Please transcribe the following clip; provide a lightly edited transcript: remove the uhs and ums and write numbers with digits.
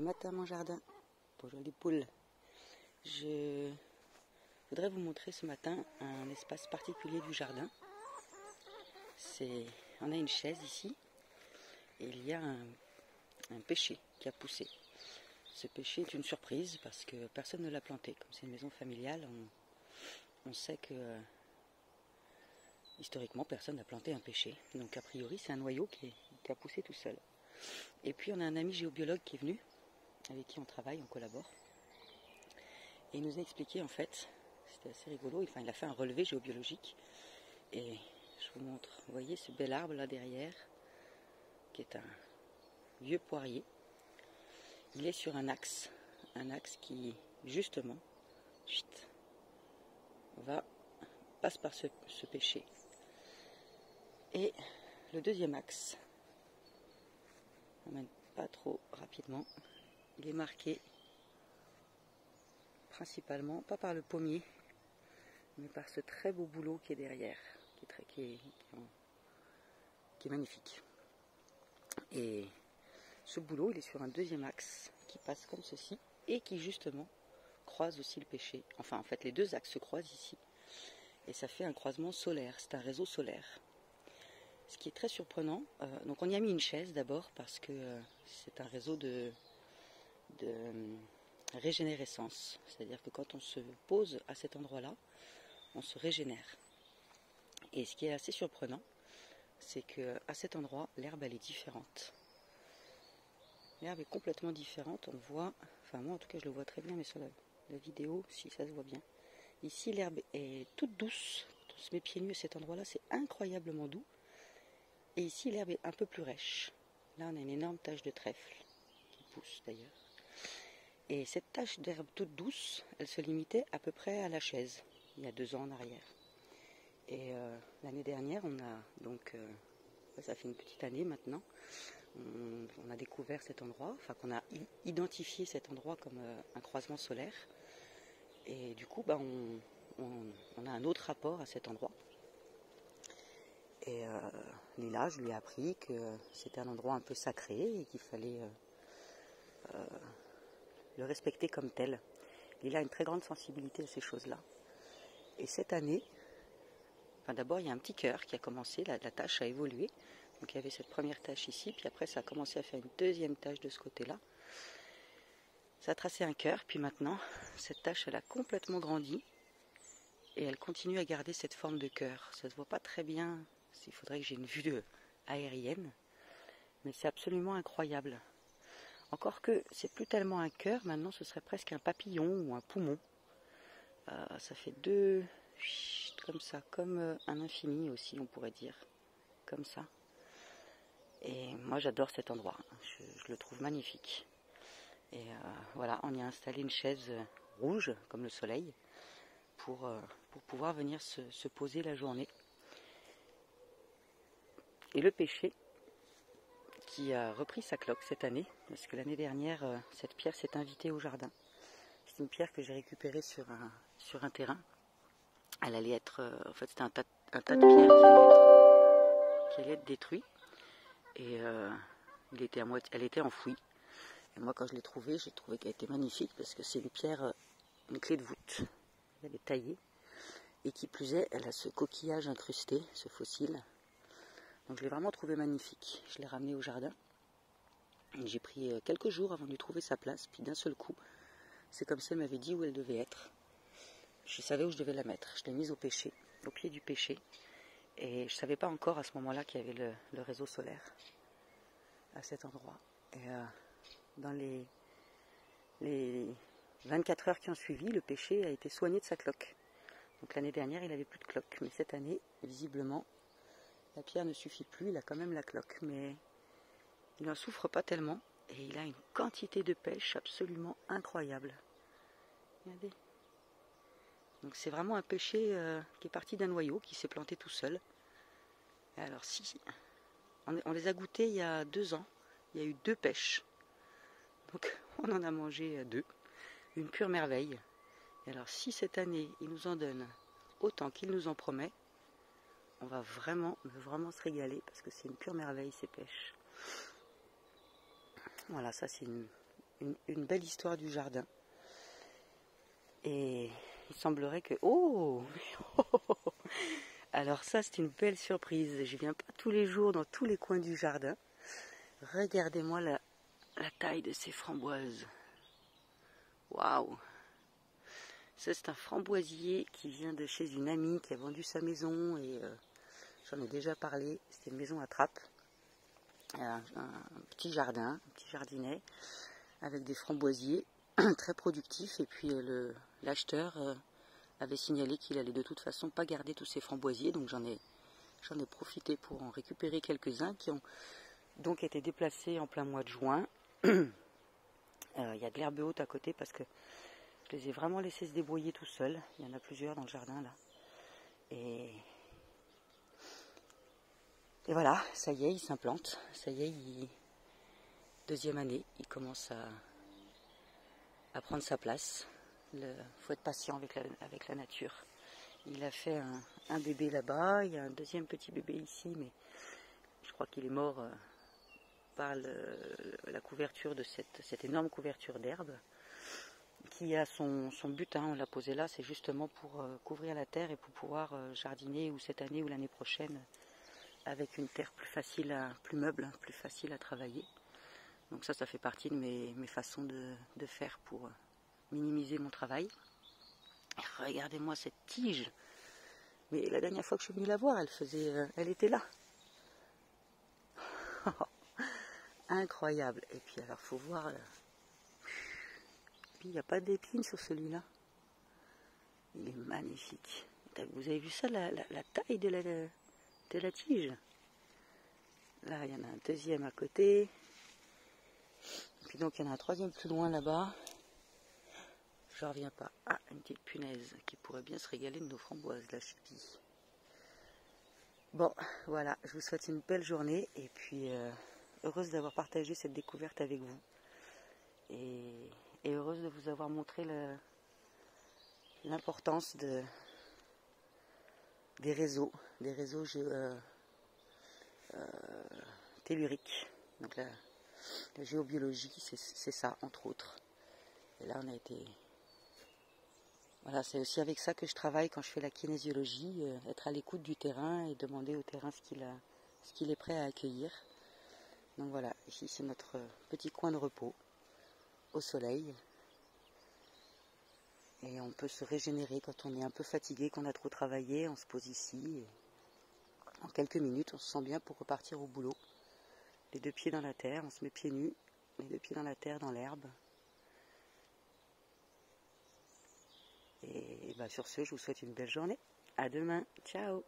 Joli matin mon jardin, bonjour les poules. Je voudrais vous montrer ce matin un espace particulier du jardin. On a une chaise ici et il y a un pêcher qui a poussé. Ce pêcher est une surprise parce que personne ne l'a planté. Comme c'est une maison familiale, on sait que historiquement personne n'a planté un pêcher. Donc a priori c'est un noyau qui a poussé tout seul. Et puis on a un ami géobiologue qui est venu, avec qui on travaille, on collabore. Et il nous a expliqué en fait, c'était assez rigolo, il a fait un relevé géobiologique. Et je vous montre, vous voyez ce bel arbre là derrière, qui est un vieux poirier. Il est sur un axe qui justement passe par ce pêcher. Et le deuxième axe, on n'emmène pas trop rapidement, il est marqué principalement, pas par le pommier, mais par ce très beau bouleau qui est derrière, qui est magnifique. Et ce bouleau, il est sur un deuxième axe qui passe comme ceci et qui justement croise aussi le pêcher. Enfin, en fait, les deux axes se croisent ici et ça fait un croisement solaire. C'est un réseau solaire. Ce qui est très surprenant, donc on y a mis une chaise d'abord parce que c'est un réseau de régénérescence. C'est-à-dire que quand on se pose à cet endroit-là, on se régénère. Et ce qui est assez surprenant, c'est qu'à cet endroit, l'herbe elle est différente. L'herbe est complètement différente, on voit, enfin moi en tout cas je le vois très bien, mais sur la vidéo, si ça se voit bien. Ici l'herbe est toute douce, quand on se met pieds nus à cet endroit-là, c'est incroyablement doux. Et ici l'herbe est un peu plus rêche. Là on a une énorme tache de trèfle, qui pousse d'ailleurs. Et cette tache d'herbe toute douce, elle se limitait à peu près à la chaise, il y a 2 ans en arrière. Et l'année dernière, on a donc, ça fait une petite année maintenant, on a découvert cet endroit, enfin qu'on a identifié cet endroit comme un croisement solaire. Et du coup, on a un autre rapport à cet endroit. Et Lila, je lui ai appris que c'était un endroit un peu sacré et qu'il fallait le respecter comme tel. Lila a une très grande sensibilité à ces choses-là. Et cette année, d'abord il y a un petit cœur qui a commencé, la tâche a évolué. Donc il y avait cette première tâche ici, puis après ça a commencé à faire une deuxième tâche de ce côté-là. Ça a tracé un cœur, puis maintenant, cette tâche elle a complètement grandi. Et elle continue à garder cette forme de cœur. Ça ne se voit pas très bien, il faudrait que j'ai une vue aérienne. Mais c'est absolument incroyable. Encore que c'est plus tellement un cœur, maintenant ce serait presque un papillon ou un poumon. Ça fait 2, comme ça, comme un infini aussi on pourrait dire. Comme ça. Et moi j'adore cet endroit, je le trouve magnifique. Et voilà, on y a installé une chaise rouge, comme le soleil, pour pouvoir venir se poser la journée. Et le pêcher, qui a repris sa cloque cette année, parce que l'année dernière, cette pierre s'est invitée au jardin. C'est une pierre que j'ai récupérée sur un terrain. Elle allait être, en fait c'était un tas de pierres qui allait être détruit. Et elle était enfouie. Et moi quand je l'ai trouvée, j'ai trouvé qu'elle était magnifique, parce que c'est une pierre, une clé de voûte. Elle est taillée. Et qui plus est, elle a ce coquillage incrusté, ce fossile. Donc je l'ai vraiment trouvé magnifique. Je l'ai ramené au jardin. J'ai pris quelques jours avant de lui trouver sa place. Puis d'un seul coup, c'est comme si elle m'avait dit où elle devait être. Je savais où je devais la mettre. Je l'ai mise au pêcher, au pied du pêcher. Et je ne savais pas encore à ce moment-là qu'il y avait le réseau solaire à cet endroit. Et dans les 24 heures qui ont suivi, le pêcher a été soigné de sa cloque. Donc l'année dernière, il n'avait plus de cloque. Mais cette année, visiblement, la pierre ne suffit plus. Il a quand même la cloque. Mais il n'en souffre pas tellement. Et il a une quantité de pêche absolument incroyable. Regardez. Donc c'est vraiment un pêcher qui est parti d'un noyau, qui s'est planté tout seul. Et alors si, on les a goûtés il y a 2 ans. Il y a eu 2 pêches. Donc on en a mangé 2. Une pure merveille. Et alors si cette année il nous en donne autant qu'il nous en promet, on va vraiment se régaler, parce que c'est une pure merveille ces pêches. Voilà, ça c'est une belle histoire du jardin. Et il semblerait que... Oh Alors ça, c'est une belle surprise. Je viens pas tous les jours dans tous les coins du jardin. Regardez-moi la taille de ces framboises. Waouh! Ça, c'est un framboisier qui vient de chez une amie qui a vendu sa maison et j'en ai déjà parlé. C'était une maison à Trappes. Un petit jardin, un petit jardinet avec des framboisiers très productifs. Et puis l'acheteur avait signalé qu'il allait de toute façon pas garder tous ces framboisiers. Donc j'en ai profité pour en récupérer quelques-uns qui ont donc été déplacés en plein mois de juin. Il y a de l'herbe haute à côté parce que je les ai vraiment laissés se débrouiller tout seuls. Il y en a plusieurs dans le jardin là. Et voilà, ça y est, il s'implante. Ça y est, deuxième année, il commence à prendre sa place. Il faut être patient avec la nature. Il a fait un bébé là-bas, il y a un deuxième petit bébé ici, mais je crois qu'il est mort par la couverture de cette énorme couverture d'herbe qui a son but, on l'a posé là, c'est justement pour couvrir la terre et pour pouvoir jardiner ou cette année ou l'année prochaine avec une terre plus facile, plus meuble, plus facile à travailler. Donc ça fait partie de mes façons de faire pour minimiser mon travail. Et regardez-moi cette tige. Mais la dernière fois que je suis venue la voir, elle était là. Incroyable. Et puis alors, faut voir. Puis il n'y a pas d'épines sur celui-là. Il est magnifique. Vous avez vu ça, la taille de la tige? Là, il y en a un deuxième à côté. Et puis donc, il y en a un troisième plus loin là-bas. Je reviens pas. Ah, une petite punaise qui pourrait bien se régaler de nos framboises, la chipie. Bon, voilà, je vous souhaite une belle journée et puis heureuse d'avoir partagé cette découverte avec vous. Et heureuse de vous avoir montré l'importance des réseaux telluriques. Donc la géobiologie, c'est ça, entre autres. Et là, on a été... Voilà, c'est aussi avec ça que je travaille quand je fais la kinésiologie, être à l'écoute du terrain et demander au terrain ce qu'il est prêt à accueillir. Donc voilà, ici c'est notre petit coin de repos, au soleil. Et on peut se régénérer quand on est un peu fatigué, qu'on a trop travaillé, on se pose ici. Et en quelques minutes, on se sent bien pour repartir au boulot. Les deux pieds dans la terre, on se met pieds nus, les deux pieds dans la terre, dans l'herbe. Et sur ce, je vous souhaite une belle journée. À demain. Ciao.